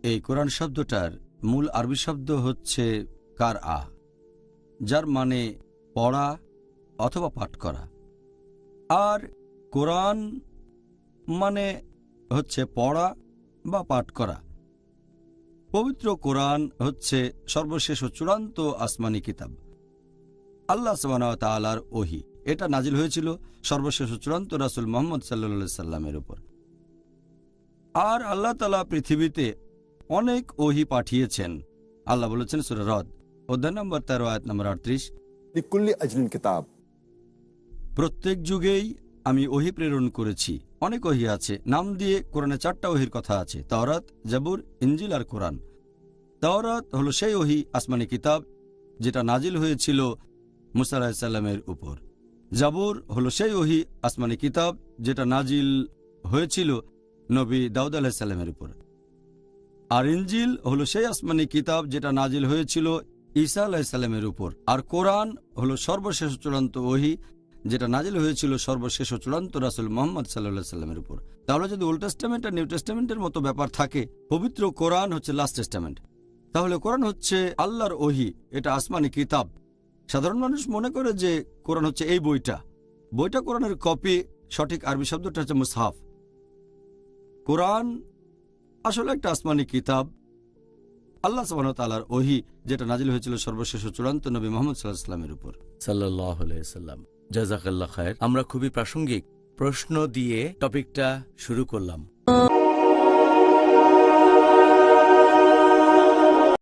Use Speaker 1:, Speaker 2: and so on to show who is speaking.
Speaker 1: এই কোরআন শব্দটার মূল আরবি শব্দ হচ্ছে কার আ, যার মানে পড়া অথবা পাঠ করা। আর কোরআন মানে হচ্ছে পড়া বা পাঠ করা। পবিত্র কোরআন হচ্ছে সর্বশেষ ও চূড়ান্ত আসমানি কিতাব, আল্লাহ সুবহানাহু ওয়া তাআলার ওহী। এটা নাজিল হয়েছিল সর্বশেষ ও চূড়ান্ত রাসূল মুহাম্মদ সাল্লাল্লাহু আলাইহি সাল্লামের উপর। আর আল্লাহ তাআলা পৃথিবীতে অনেক ওহী পাঠিয়েছেন। আল্লাহ বলেছেন সূরা রদ অধ্যায় নম্বর 13 আয়াত নম্বর 38,
Speaker 2: লিকুল্লি আজলিন কিতাব।
Speaker 1: প্রত্যেক যুগেই আমি ওহী প্রেরণ করেছি। অনেক ওহী আছে, নাম দিয়ে কোরআনে 4টা ওহীর কথা আছে, তাওরাত, জাবুর, ইনজিল আর কোরআন। তাওরাত হলো সেই ওহী আসমানি কিতাব যেটা নাজিল হয়েছিল মুসা আলাইহিস সালামের উপর। জাবুর হলো সেই ওহী আসমানি কিতাব যেটা নাজিল হয়েছিল নবী দাউদ আলাইহিস সালামের উপর। আর ইনজিল হলো সেই আসমানি কিতাব যেটা নাজিল হয়েছিল ঈসা আলাইহিস সালামের উপর। আর কোরআন হলো সর্বশেষ চূড়ান্ত ওহী যেটা নাজিল হয়েছিল সর্বশেষ ও চূড়ান্ত রাসূল মুহাম্মদ সাল্লাল্লাহু আলাইহি সাল্লামের উপর। তাহলে যদি ওল্ড টেস্টামেন্ট আর নিউ টেস্টামেন্টের মতো ব্যাপার থাকে, পবিত্র কোরআন হচ্ছে লাস্ট টেস্টামেন্ট। তাহলে কোরআন হচ্ছে আল্লাহর ওহী, এটা আসমানি কিতাব। সাধারণ মানুষ মনে করে যে কোরআন হচ্ছে এই বইটা কোরআনের কপি। সঠিক আরবি শব্দটা হচ্ছে মুসহাফ। কোরআন আসলে একটা আসমানি কিতাব, আল্লাহ সুবহানাহু ওয়া তাআলার ওহী যেটা নাজিল হয়েছিল সর্বশেষ ও চূড়ান্ত নবী মুহাম্মদ সাল্লাল্লাহু আলাইহি সাল্লামের উপর।
Speaker 3: সাল্লাল্লাহু আলাইহি সাল্লাম। জাযাকাল্লাহ খায়ের। আমরা খুবই প্রাসঙ্গিক প্রশ্ন দিয়ে টপিকটা শুরু করলাম।